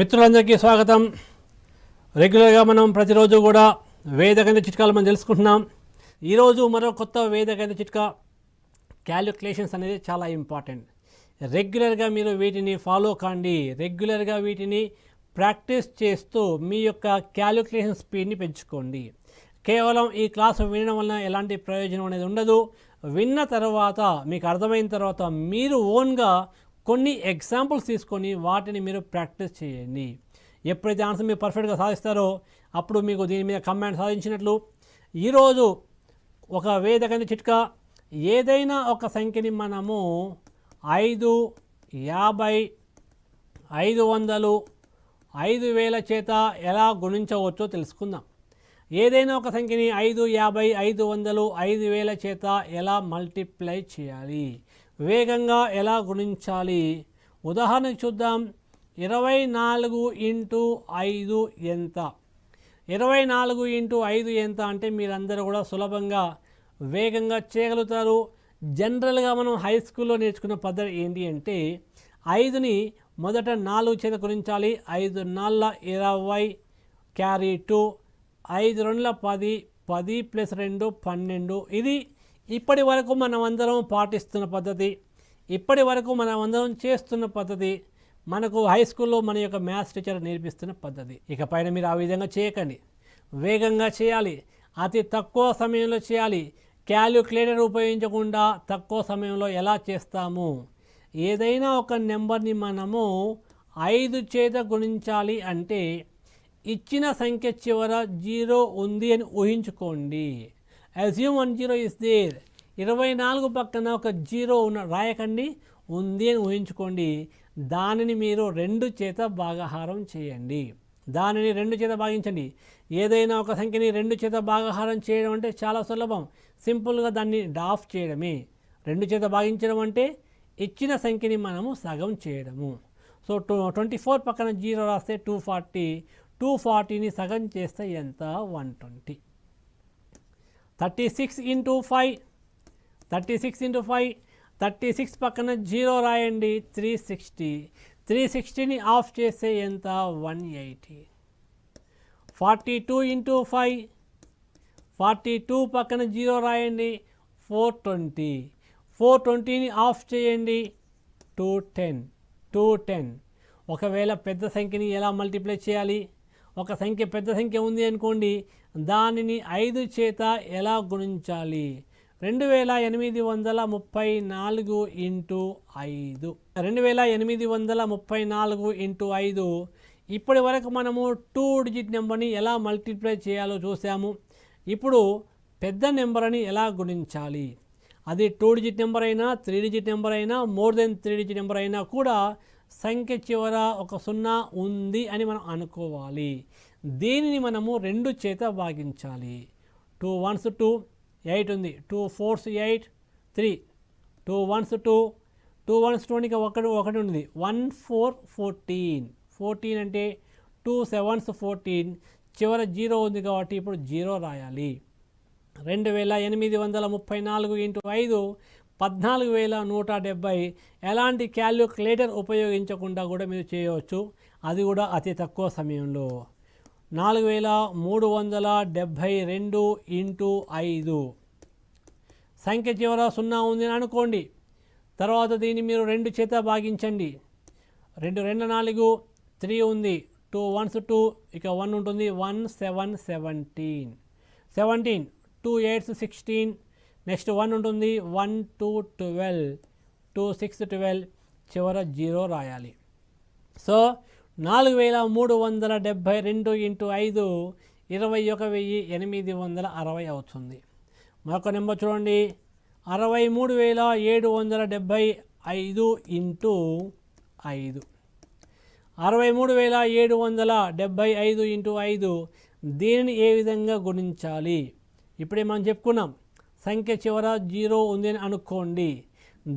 మిత్రులందరికీ స్వాగతం. రెగ్యులర్గా మనం ప్రతిరోజు కూడా వేదగణిత చిట్కాలు మనం తెలుసుకుంటున్నాం. ఈరోజు మరో కొత్త వేదగణిత చిట్కా క్యాలిక్యులేషన్స్ అనేది చాలా ఇంపార్టెంట్. రెగ్యులర్గా మీరు వీటిని ఫాలో కాండి. రెగ్యులర్గా వీటిని ప్రాక్టీస్ చేస్తూ మీ యొక్క క్యాలిక్యులేషన్ స్పీడ్ని పెంచుకోండి. కేవలం ఈ క్లాసు వినడం వలన ఎలాంటి ప్రయోజనం అనేది ఉండదు. విన్న తర్వాత మీకు అర్థమైన తర్వాత మీరు ఓన్గా కొన్ని ఎగ్జాంపుల్స్ తీసుకొని వాటిని మీరు ప్రాక్టీస్ చేయండి. ఎప్పుడైతే ఆన్సర్ మీరు పర్ఫెక్ట్గా సాధిస్తారో అప్పుడు మీకు దీని మీద కమాండ్ సాధించినట్లు. ఈరోజు ఒక వేదగణిత చిట్కా, ఏదైనా ఒక సంఖ్యని మనము 5, 50, 500, 5000 చేత ఎలా గుణించవచ్చో తెలుసుకుందాం. ఏదైనా ఒక సంఖ్యని 5, 50, 500, 5000 చేత ఎలా మల్టిప్లై చేయాలి, వేగంగా ఎలా గుణించాలి. ఉదాహరణకు చూద్దాం. 24 × 5 ఎంత? 24 × 5 ఎంత అంటే మీరందరూ కూడా సులభంగా వేగంగా చేయగలుగుతారు. జనరల్గా మనం హై స్కూల్లో నేర్చుకున్న పద్ధతి ఏంటి అంటే 5ని మొదట 4 చేత గుణించాలి. 5 4 20 క్యారీ 2, 5 2 10, 10 + 2 12. ఇది ఇప్పటి వరకు మనం అందరం పాటిస్తున్న పద్ధతి, ఇప్పటి వరకు మనం అందరం చేస్తున్న పద్ధతి, మనకు హై స్కూల్లో మన యొక్క మ్యాథ్స్ టీచర్ నేర్పిస్తున్న పద్ధతి. ఇక పైన మీరు ఆ విధంగా చేయకండి. వేగంగా చేయాలి, అతి తక్కువ సమయంలో చేయాలి. క్యాలిక్యులేటర్ ఉపయోగించకుండా తక్కువ సమయంలో ఎలా చేస్తాము? ఏదైనా ఒక నెంబర్ని మనము 5 చేత గుణించాలి అంటే ఇచ్చిన సంఖ్య చివర 0 ఉంది అని ఊహించుకోండి. Assume 1 0 is there. 24 పక్కన ఒక 0 రాయకండి, ఉంది అని ఊహించుకోండి. దానిని మీరు 2 చేత భాగాహారం చేయండి. దానిని 2 చేత భాగించండి. ఏదైనా ఒక సంఖ్యని 2 చేత భాగాహారం చేయడం అంటే చాలా సులభం. సింపుల్గా దాన్ని డాఫ్ చేయడమే. 2 చేత భాగించడం అంటే ఇచ్చిన సంఖ్యని మనము సగం చేయడము. సో 24 పక్కన 0 రాస్తే 240. 240ని సగం చేస్తే ఎంత? 120. 36 × 5. 36 × 5. 36 పక్కన 0 రాయండి. 360. 360ని ఆఫ్ చేస్తే ఎంత? 180. 42 × 5. 42 పక్కన 0 రాయండి. 420. 420ని ఆఫ్ చేయండి. 210. 210. ఒకవేళ పెద్ద సంఖ్యని ఎలా మల్టిప్లై చేయాలి? ఒక సంఖ్య పెద్ద సంఖ్య ఉంది అనుకోండి, దానిని 5 చేత ఎలా గుణించాలి? 2834 × 5. 2834 × 5. ఇప్పటి వరకు మనము 2 డిజిట్ నెంబర్ని ఎలా మల్టిప్లై చేయాలో చూసాము. ఇప్పుడు పెద్ద నెంబర్ అని ఎలా గుణించాలి? అది 2 డిజిట్ నెంబర్ అయినా, 3 డిజిట్ నెంబర్ అయినా, మోర్ దెన్ 3 డిజిట్ నెంబర్ అయినా కూడా సంఖ్య చివర ఒక 0 ఉంది అని మనం అనుకోవాలి. దీనిని మనము 2 చేత భాగించాలి. 2 1s 2, 8 ఉంది. 2 4s 8, 3. 2 1s 2, 2 1s 2 ఒకటి ఉంది. 1 4 14. 14 అంటే 2 7s 14. చివర 0 ఉంది కాబట్టి ఇప్పుడు 0 రాయాలి. 2834 × 5 14170. ఎలాంటి క్యాలిక్యులేటర్ ఉపయోగించకుండా కూడా మీరు చేయవచ్చు. అది కూడా అతి తక్కువ సమయంలో. 4372 × 5. సంఖ్య చివర 0 ఉంది అని అనుకోండి. తర్వాత దీన్ని మీరు 2 చేత భాగించండి. 2 2 4, 3 ఉంది. 2 1s 2, ఇక 1 ఉంటుంది. 1 7 17. 17. 2 8s 16. నెక్స్ట్ 1 ఉంటుంది. 1 2 12. 2 6 12. చివర 0 రాయాలి. సో 4372 × 5 21860 అవుతుంది. మరొక నెంబర్ చూడండి. 63775 × 5. 63775 × 5. దీనిని ఏ విధంగా గుణించాలి? ఇప్పుడే మనం చెప్పుకున్నాం. సంఖ్య చివర 0 ఉంది అని అనుకోండి.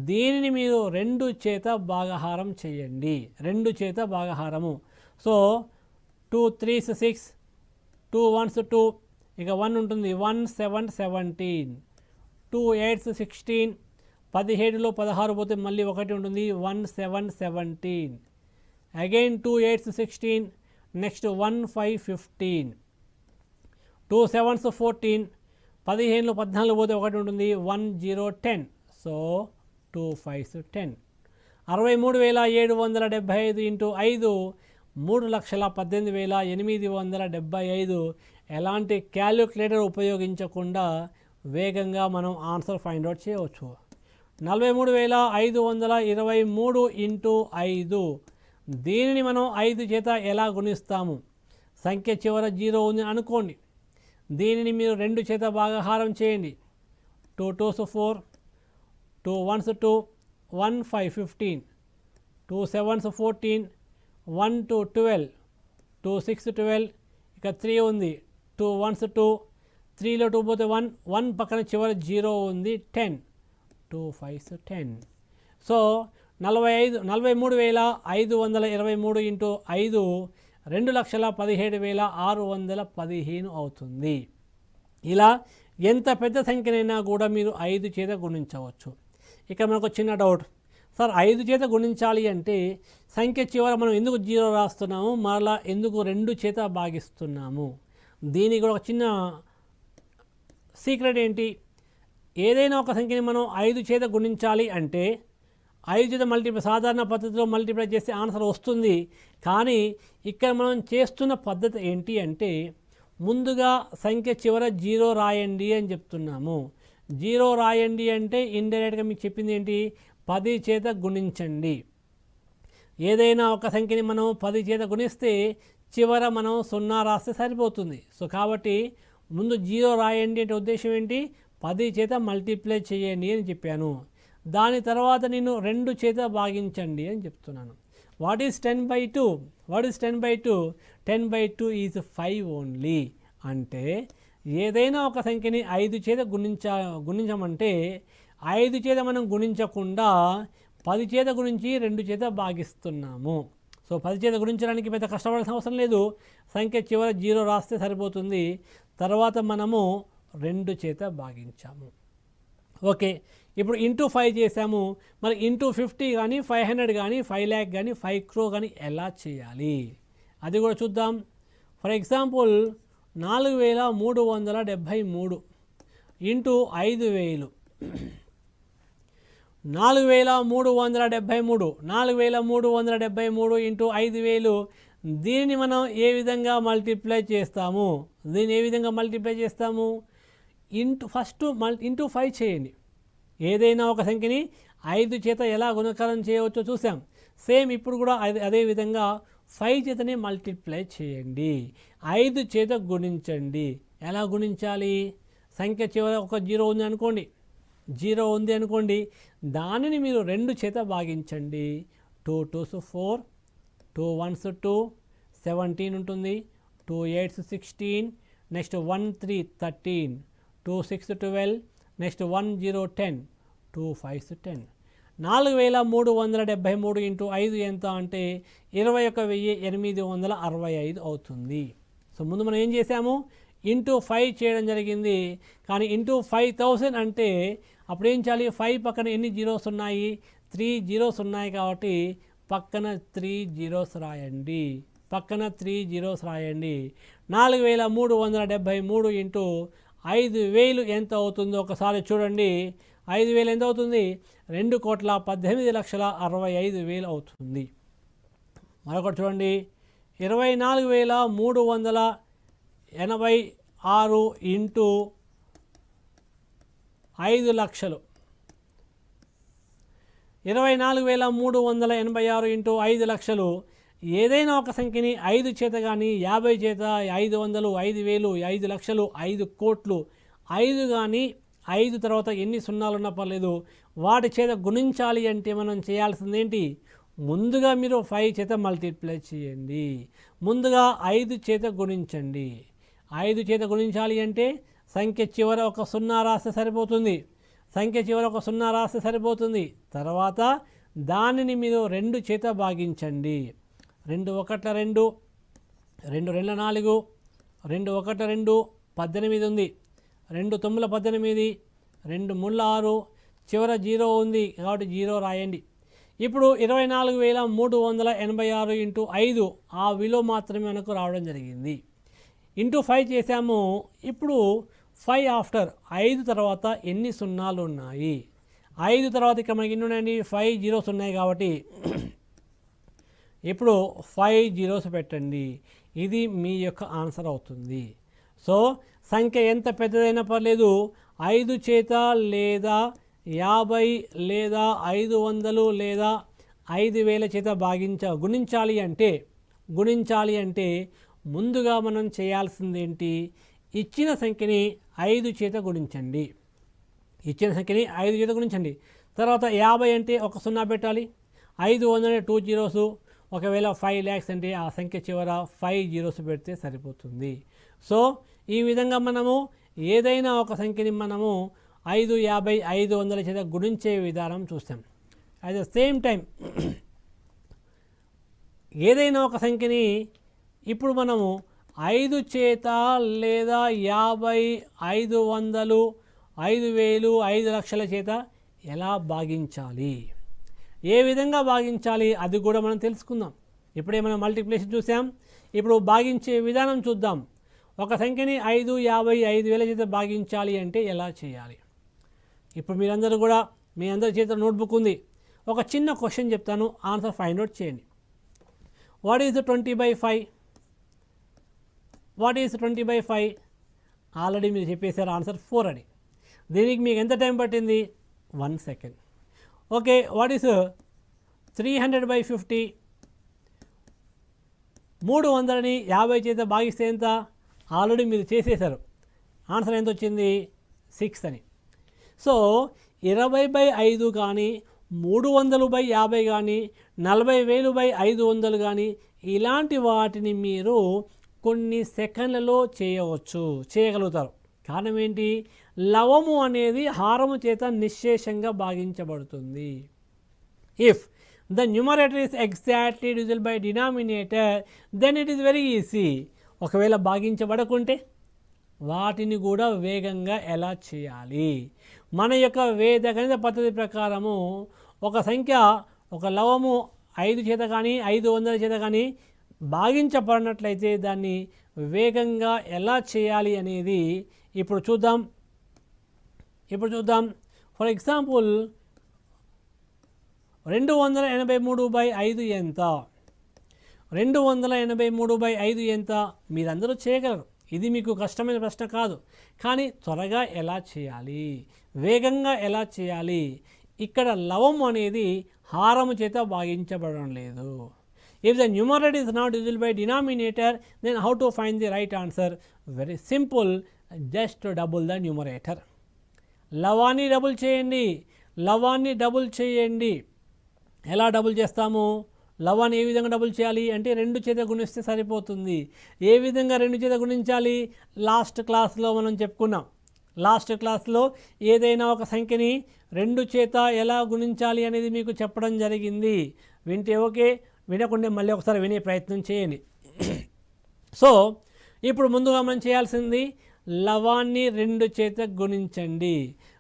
దీనిని మీరు 2 చేత భాగాహారం చేయండి. 2 చేత భాగాహారము. సో 2 3s 6, 2 1s 2, ఇక 1 ఉంటుంది. 1 7 17. 2 8s 16. 17లో 16 పోతే మళ్ళీ 1 ఉంటుంది. 1 7 17. అగైన్ 2 8s 16, నెక్స్ట్ 1 5 15, 2 7s 14, 15 14 పోతే ఒకటి ఉంటుంది, 1 0 10, సో 2 5s 10. 63,775 ఇంటూ 5 3,18,875. ఎలాంటి క్యాలిక్యులేటర్ ఉపయోగించకుండా వేగంగా మనం ఆన్సర్ ఫైండ్ అవుట్ చేయవచ్చు. 43,523 ఇంటూ 5, దీనిని మనం 5 చేత ఎలా గుణిస్తాము? సంఖ్య చివర 0 ఉంది అనుకోండి, దీనిని మీరు 2 చేత భాగహారం చేయండి. 2 2s 4, 2 1s 2, 1 5 15, 2 7s 14, 1 2 12, 2 6 12, ఇక 3 ఉంది, 2 1s 2, 3లో 2 పోతే 1, 1 పక్కన చివర 0 ఉంది, 10, 2 5s 10. సో 43,523 ఇంటూ 5 2,17,615 అవుతుంది. ఇలా ఎంత పెద్ద సంఖ్యనైనా కూడా మీరు 5 చేత గుణించవచ్చు. ఇక మనకు చిన్న డౌట్, సార్ 5 చేత గుణించాలి అంటే సంఖ్య చివర మనం ఎందుకు 0 రాస్తున్నాము, మరలా ఎందుకు 2 చేత భాగిస్తున్నాము? దీనికి కూడా ఒక చిన్న సీక్రెట్ ఏంటి, ఏదైనా ఒక సంఖ్యని మనం 5 చేత గుణించాలి అంటే 5 చేత సాధారణ పద్ధతిలో మల్టిప్లై చేస్తే ఆన్సర్ వస్తుంది. కానీ ఇక్కడ మనం చేస్తున్న పద్ధతి ఏంటి అంటే ముందుగా సంఖ్య చివర 0 రాయండి అని చెప్తున్నాము. 0 రాయండి అంటే ఇండైరెక్ట్గా మీకు చెప్పింది ఏంటి, 10 చేత గుణించండి. ఏదైనా ఒక సంఖ్యని మనం 10 చేత గుణిస్తే చివర మనం 0 రాస్తే సరిపోతుంది. సో కాబట్టి ముందు 0 రాయండి అంటే ఉద్దేశం ఏంటి, 10 చేత మల్టిప్లై చేయండి అని చెప్పాను. దాని తర్వాత నేను 2 చేత భాగించండి అని చెప్తున్నాను. What is 10/2? What is 10/2? 10/2 is 5 only. అంటే ఏదైనా ఒక సంఖ్యని 5 చేత గుణించమంటే 5 చేత మనం గుణించకుండా 10 చేత గుణించి 2 చేత భాగిస్తున్నాము. సో 10 చేత గుణించడానికి పెద్ద కష్టపడాల్సిన అవసరం లేదు, సంఖ్య చివర 0 రాస్తే సరిపోతుంది. తర్వాత మనము 2 చేత భాగించాము. ఓకే, ఇప్పుడు ఇంటూ 5 చేసాము. మరి ఇంటూ 50 కానీ 500 కానీ 5 lakh కానీ 5 crore కానీ ఎలా చేయాలి అది కూడా చూద్దాం. For example 4,373 into 5,000, 4,373 into 5,000. దీన్ని మనం ఏ విధంగా మల్టిప్లై చేస్తాము? ఫస్ట్ ఇంటూ 5 చేయండి. ఏదైనా ఒక సంఖ్యని 5 చేత ఎలా గుణకారం చేయవచ్చో చూసాం. సేమ్ ఇప్పుడు కూడా అదే విధంగా 5 చేతనే మల్టిప్లై చేయండి. 5 చేత గుణించండి. ఎలా గుణించాలి? సంఖ్య చివర ఒక 0 ఉంది అనుకోండి, దానిని మీరు 2 చేత భాగించండి. 2 2s 4, 2 1s 2, 17 ఉంటుంది, 2 8s 16, next 1 3 13, 2 6 12, next 1 0 10, 2 5s 10. 4,373 into 5 ఎంత అంటే 21,865 అవుతుంది. సో ముందు మనం ఏం చేసాము, ఇంటూ 5 చేయడం జరిగింది. కానీ ఇంటూ 5,000 అంటే అప్పుడు ఏం చేయాలి, 5 పక్కన ఎన్ని జీరోస్ ఉన్నాయి, 3 జీరోస్ ఉన్నాయి కాబట్టి పక్కన 3 జీరోస్ రాయండి. 4,373 ఇంటూ 5,000 ఎంత అవుతుందో ఒకసారి చూడండి. 5,000 ఎంత అవుతుంది, 2,18,65,000 అవుతుంది. మరొకటి చూడండి, 24,386 ఇంటూ 5 లక్షలు. 24,386 ఇంటూ 5 లక్షలు. ఏదైనా ఒక సంఖ్యని 5 చేత కానీ 50 చేత, 500, 5,000, 5 లక్షలు, 5 కోట్లు, 5 కానీ 5 తర్వాత ఎన్ని సున్నాలు ఉన్నా పర్లేదు, వాటి చేత గుణించాలి అంటే మనం చేయాల్సింది ఏంటి, ముందుగా మీరు 5 చేత మల్టిప్లై చేయండి. ముందుగా 5 చేత గుణించండి. 5 చేత గుణించాలి అంటే సంఖ్య చివర ఒక 0 రాస్తే సరిపోతుంది. తర్వాత దానిని మీరు 2 చేత భాగించండి. 2 1 2, 2 2 4, 2 1 2, 18 ఉంది, 2 9 18, 2 3 6, చివర 0 ఉంది కాబట్టి 0 రాయండి. ఇప్పుడు 24,386 ఇంటూ 5 ఆ విలువ మాత్రమే మనకు రావడం జరిగింది. ఇంటూ 5 చేసాము. ఇప్పుడు 5 ఆఫ్టర్ 5 తర్వాత ఎన్ని సున్నాలు ఉన్నాయి? 5 తర్వాత ఇక్కడ మనకి ఎన్ని ఉన్నాయండి? 5 జీరోస్ ఉన్నాయి కాబట్టి ఇప్పుడు 5 జీరోస్ పెట్టండి. ఇది మీ యొక్క ఆన్సర్ అవుతుంది. సో సంఖ్య ఎంత పెద్దదైనా పర్లేదు 5 చేత లేదా 50 లేదా 500 లేదా 5000 చేత గుణించాలి అంటే ముందుగా మనం చేయాల్సింది ఏంటి? ఇచ్చిన సంఖ్యని 5 చేత గుణించండి. తర్వాత 50 అంటే ఒక సున్నా పెట్టాలి. 500 అంటే 2 జీరోస్. ఒకవేళ 5 lakhs అంటే ఆ సంఖ్య చివర 5 జీరోస్ పెడితే సరిపోతుంది. సో ఈ విధంగా మనము ఏదైనా ఒక సంఖ్యని మనము 5, 50, 500 చేత గుణించే విధానం చూస్తాం. అట్ ద సేమ్ టైం ఏదైనా ఒక సంఖ్యని ఇప్పుడు మనము 5 చేత లేదా 50, 500, 5000, 5 లక్షల చేత ఎలా భాగించాలి, ఏ విధంగా భాగించాలి అది కూడా మనం తెలుసుకుందాం. ఇప్పుడే మనం మల్టిప్లికేషన్ చూసాం. ఇప్పుడు భాగించే విధానం చూద్దాం. ఒక సంఖ్యని 5, 50, 5000 చేత భాగించాలి అంటే ఎలా చేయాలి? ఇప్పుడు మీరందరూ కూడా మీ అందరి చేత నోట్బుక్ ఉంది. ఒక చిన్న క్వశ్చన్ చెప్తాను, ఆన్సర్ ఫైండ్ అవుట్ చేయండి. What is 20/5? What is 20/5? Already మీరు చెప్పేశారు ఆన్సర్ 4 అని. దీనికి మీకు ఎంత టైం పట్టింది? 1 సెకండ్. Okay, what is 300/50? 300ని 50 చేత భాగిస్తే ఎంత? ఆల్రెడీ మీరు చేసేశారు. ఆన్సర్ ఎంత వచ్చింది? 6 అని. సో 20/5 కానీ 300/50 కానీ 40,000/500 కానీ ఇలాంటి వాటిని మీరు కొన్ని సెకండ్లలో చేయగలుగుతారు. కారణం ఏంటి? లవము అనేది హారము చేత నిశ్శేషంగా భాగించబడుతుంది. If the numerator is exactly divisible by denominator then it is very easy. ఒకవేళ భాగించబడకుంటే వాటిని కూడా వేగంగా ఎలా చేయాలి? మన యొక్క గణిత పద్ధతి ప్రకారము ఒక సంఖ్య, ఒక లవము 5 చేత కానీ 500 చేత కానీ భాగించబడినట్లయితే దాన్ని వేగంగా ఎలా చేయాలి అనేది ఇప్పుడు చూద్దాం. ఫర్ ఎగ్జాంపుల్ 283/5 ఎంత? 283/5 ఎంత? మీరందరూ చేయగలరు. ఇది మీకు కష్టమైన ప్రశ్న కాదు. కానీ త్వరగా ఎలా చేయాలి, వేగంగా ఎలా చేయాలి? ఇక్కడ లవం అనేది హారము చేత భాగించబడడం లేదు. If the numerator is not divisible by denominator, then how to find the right answer? Very simple, just to double the numerator. లవాన్ని డబుల్ చేయండి. ఎలా డబుల్ చేస్తాము? లవాన్ని ఏ విధంగా డబుల్ చేయాలి అంటే 2 చేత గుణిస్తే సరిపోతుంది. ఏ విధంగా 2 చేత గుణించాలి? లాస్ట్ క్లాస్లో మనం చెప్పుకున్నాం. లాస్ట్ క్లాస్లో ఏదైనా ఒక సంఖ్యని 2 చేత ఎలా గుణించాలి అనేది మీకు చెప్పడం జరిగింది. వింటే ఓకే, వినకుండా మళ్ళీ ఒకసారి వినే ప్రయత్నం చేయండి. సో ఇప్పుడు ముందుగా మనం చేయాల్సింది లవాన్ని 2 చేత గుణించండి.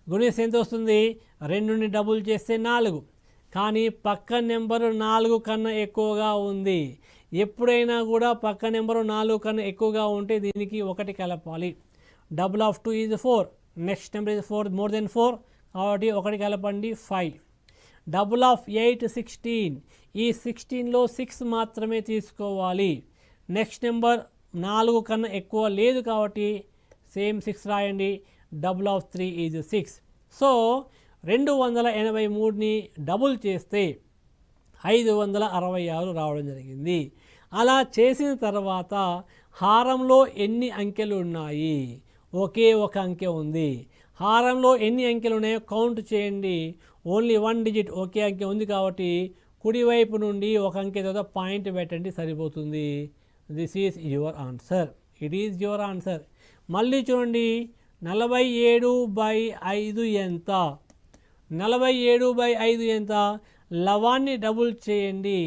గుణిస్తే ఎంత వస్తుంది? 2ని డబుల్ చేస్తే 4. కానీ పక్క నెంబరు 4 కన్నా ఎక్కువగా ఉంది. ఎప్పుడైనా కూడా పక్క నెంబరు 4 కన్నా ఎక్కువగా ఉంటే దీనికి 1 కలపాలి. Double of 2 is 4. Next number is 4 more than 4 కాబట్టి 1 కలపండి 5. Double of 8 16. ఈ 16లో 6 మాత్రమే తీసుకోవాలి. నెక్స్ట్ నెంబర్ 4 కన్నా ఎక్కువ లేదు కాబట్టి సేమ్ 6 రాయండి. Double of 3 is 6. సో 283ని డబుల్ చేస్తే 566 రావడం జరిగింది. అలా చేసిన తర్వాత హారంలో ఎన్ని అంకెలు ఉన్నాయి? ఒకే ఒక అంకె ఉంది. హారంలో ఎన్ని అంకెలు ఉన్నాయో కౌంట్ చేయండి. ఓన్లీ 1 డిజిట్ ఒకే అంకె ఉంది కాబట్టి కుడివైపు నుండి ఒక అంకె తర్వాత పాయింట్ పెట్టండి, సరిపోతుంది. This is your answer. It is your answer. మళ్ళీ చూడండి, 47/5 ఎంత? 47/5 ఎంత? లవాన్ని డబుల్ చేయండి.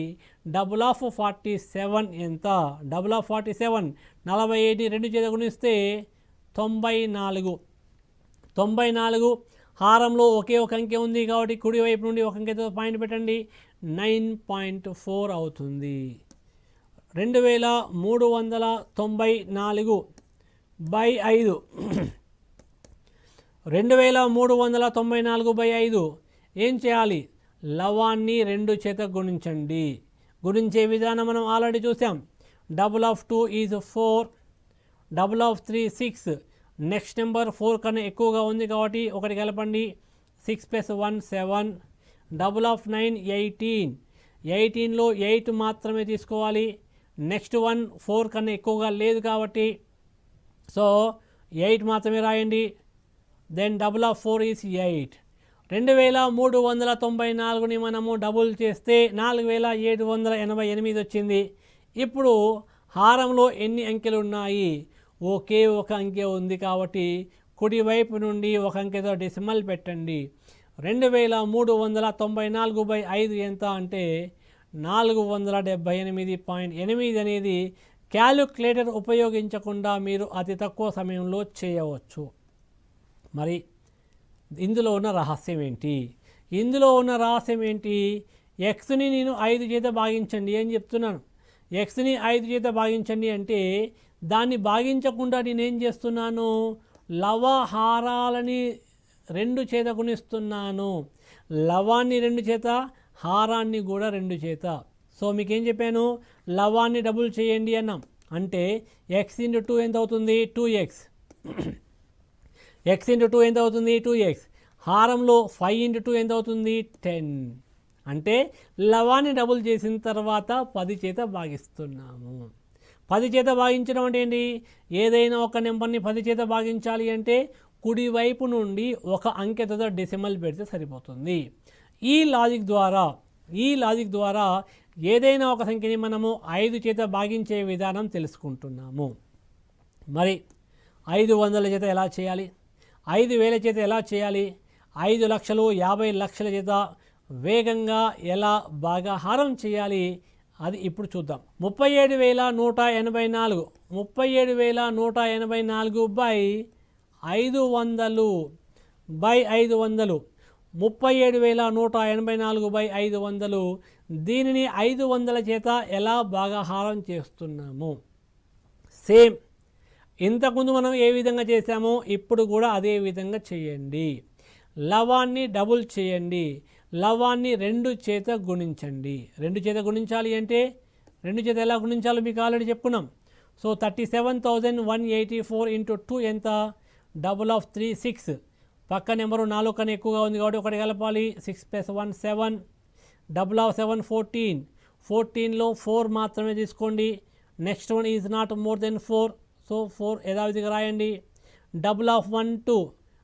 డబుల్ ఆఫ్ 47 ఎంత? డబుల్ ఆఫ్ 47 48 2 చేత గుణిస్తే 94. హారంలో ఒకే ఒక అంకె ఉంది కాబట్టి కుడివైపు నుండి ఒక అంకెతో పాయింట్ పెట్టండి. 9.4 అవుతుంది. 2394/5 2394/5 ఏం చేయాలి? లవాన్ని 2 చేత గుణించండి. గుణించే విధానం మనం ఆల్రెడీ చూసాం. Double of 2 is 4, double of 3 6. Next number 4 కన్నా ఎక్కువగా ఉంది కాబట్టి ఒకటి కలపండి. 6 + 1 7. Double of 9 18. 18లో 8 మాత్రమే తీసుకోవాలి. నెక్స్ట్ వన్ 4 కన్నా ఎక్కువగా లేదు కాబట్టి సో 8 మాత్రమే రాయండి. Then double of 4 is 8. 2394ని మనము డబుల్ చేస్తే 4788 వచ్చింది. ఇప్పుడు హారంలో ఎన్ని అంకెలు ఉన్నాయి? ఒకే ఒక అంకె ఉంది కాబట్టి కుడివైపు నుండి ఒక అంకెతో డెసిమల్ పెట్టండి. 2394/5 ఎంత అంటే 478.8 అనేది క్యాలిక్యులేటర్ ఉపయోగించకుండా మీరు అతి తక్కువ సమయంలో చేయవచ్చు. మరి ఇందులో ఉన్న రహస్యం ఏంటి? ఎక్స్ని నేను 5 చేత భాగించండి అని చెప్తున్నాను. ఎక్స్ని 5 చేత భాగించండి అంటే దాన్ని భాగించకుండా నేనేం చేస్తున్నాను? లవహారాలని 2 చేత గుణిస్తున్నాను. లవాన్ని 2 చేత, హారాన్ని కూడా 2 చేత. సో మీకేం చెప్పాను? లవాన్ని డబుల్ చేయండి అన్నాం. అంటే ఎక్స్ ఇంటూ 2 ఎంత అవుతుంది? 2x. ఎక్స్ ఇంటూ 2 ఎంత అవుతుంది? 2x. హారంలో 5 ఇంటూ 2 ఎంత అవుతుంది? 10. అంటే లవాన్ని డబుల్ చేసిన తర్వాత 10 చేత భాగిస్తున్నాము. 10 చేత భాగించడం అంటే ఏంటి? ఏదైనా ఒక నెంబర్ని 10 చేత భాగించాలి అంటే కుడివైపు నుండి ఒక అంకెతో డెసిమల్ పెడితే సరిపోతుంది. ఈ లాజిక్ ద్వారా ఏదైనా ఒక సంఖ్యని మనము 5 చేత భాగించే విధానం తెలుసుకుంటున్నాము. మరి 500 చేత ఎలా చేయాలి? 5000 చేత ఎలా చేయాలి? 5 లక్షలు 50 లక్షల చేత వేగంగా ఎలా భాగాహారం చేయాలి అది ఇప్పుడు చూద్దాం. 37,184 37,184/500 37,184/500 దీనిని 500 చేత ఎలా భాగాహారం చేస్తున్నాము? సేమ్ ఇంతకుముందు మనం ఏ విధంగా చేసామో ఇప్పుడు కూడా అదే విధంగా చేయండి. లవాన్ని డబుల్ చేయండి. లవాన్ని 2 చేత గుణించండి. 2 చేత గుణించాలి అంటే 2 చేత ఎలా గుణించాలో మీకు ఆల్రెడీ చెప్పుకున్నాం. సో 37,184 ఇంటూ 2 ఎంత? Double of 3 6. పక్క నెంబరు 4 కన్నా ఎక్కువగా ఉంది కాబట్టి ఒకటి కలపాలి. 6 + 1 7. Double of 7 14. 14లో 4 మాత్రమే తీసుకోండి. Next one is not more than 4. So 4 యథావిధిగా రాయండి. Double of 1 2.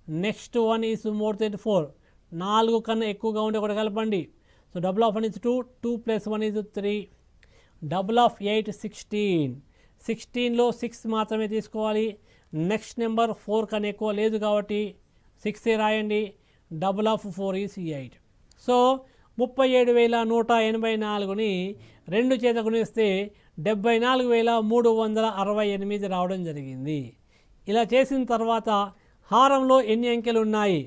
Next one is more than 4. 4 కన్నా ఎక్కువగా ఉంటే ఒకటి కలపండి. So double of 1 is 2. 2 + 1 is 3. Double of 8 16. 16లో 6 మాత్రమే తీసుకోవాలి. నెక్స్ట్ నెంబర్ 4 కన్నా ఎక్కువ లేదు కాబట్టి 6 రాయండి. Double of 4 is 8. సో 37,184ని 2 చేత గుణిస్తే 74,368 రావడం జరిగింది. ఇలా చేసిన తర్వాత హారంలో ఎన్ని అంకెలు ఉన్నాయి?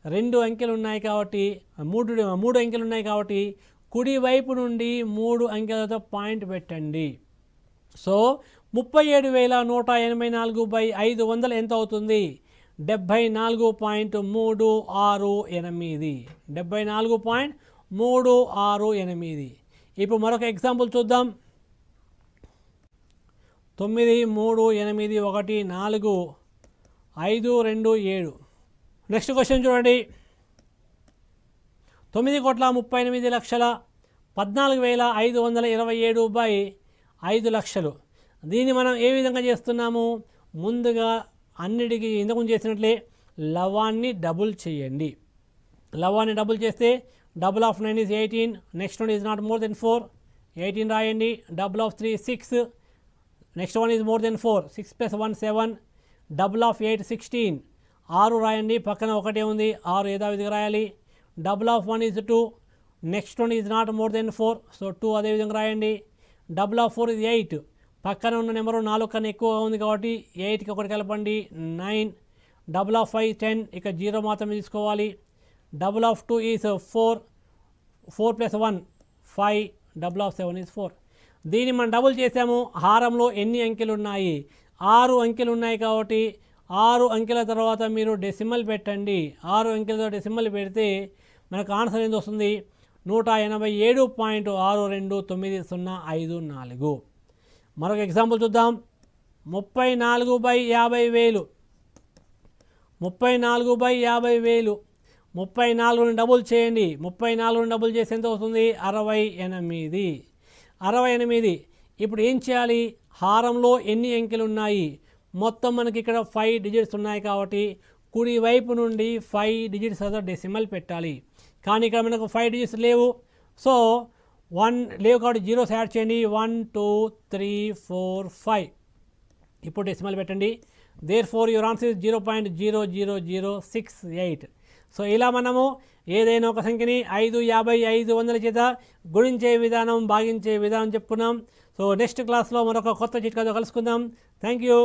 2 అంకెలు ఉన్నాయి కాబట్టి 3 అంకెలు ఉన్నాయి కాబట్టి కుడివైపు నుండి 3 అంకెలతో పాయింట్ పెట్టండి. సో 37,184/500 ఎంత అవుతుంది? 74.368. 74.368. ఇప్పుడు మరొక ఎగ్జాంపుల్ చూద్దాం. 9 3 8 1 4 5 2 7. నెక్స్ట్ క్వశ్చన్ చూడండి. 9,38,14,527/5 దీన్ని మనం ఏ విధంగా చేస్తున్నాము? ముందుగా అన్నిటికీ ఇంతకుముందు చేసినట్లే లవాన్ని డబుల్ చేయండి. లవాన్ని డబుల్ చేస్తే double of 9 is 18. Next one is not more than 4. 18 రాయండి. Double of 3 6. Next one is more than 4. 6 + 1 7. Double of 8 16. 6 రాయండి. పక్కన ఒకటే ఉంది. 6 యథావిధిగా రాయాలి. Double of 1 is 2. Next one is not more than 4. So 2 అదేవిధంగా రాయండి. Double of 4 is 8. పక్కన ఉన్న నెంబరు 4 కన్నా ఎక్కువగా ఉంది కాబట్టి 8కి ఒకటి కలపండి. 9. డబుల్ ఆఫ్ 5 10, ఇక 0 మాత్రమే తీసుకోవాలి. Double of 2 is 4, 4 + 1 5, double of 7 is 4. దీన్ని మనం డబుల్ చేసాము. హారంలో ఎన్ని అంకెలు ఉన్నాయి? 6 అంకెలు ఉన్నాయి కాబట్టి 6 అంకెల తర్వాత మీరు డెసిమల్ పెట్టండి. 6 అంకెలతో డెసిమల్ పెడితే మనకు ఆన్సర్ ఏంది వస్తుంది? 187.6290554. మరొక ఎగ్జాంపుల్ చూద్దాం. 34/50,000. 34/50,000. 34ని డబుల్ చేయండి. 34ని డబుల్ చేసి ఎంత వస్తుంది? 68. 68. ఇప్పుడు ఏం చేయాలి? హారంలో ఎన్ని అంకెలు ఉన్నాయి? మొత్తం మనకి ఇక్కడ 5 డిజిట్స్ ఉన్నాయి కాబట్టి కుడి వైపు నుండి 5 డిజిట్స్ తర్వాత డెసిమల్ పెట్టాలి. కానీ ఇక్కడ మనకు 5 డిజిట్స్ లేవు. సో 1 లేవు కాబట్టి జీరోస్ యాడ్ చేయండి. 1 2 3 4 5. ఇప్పుడు డెసిమల్ పెట్టండి. Therefore your answer is 0.00068. So ఇలా మనము ఏదైనా ఒక సంఖ్యని 5, 50, 500 చేత గుణించే విధానం, భాగించే విధానం చెప్పుకున్నాం. సో నెక్స్ట్ క్లాస్లో మరొక కొత్త చిట్కాతో కలుసుకుందాం. Thank you.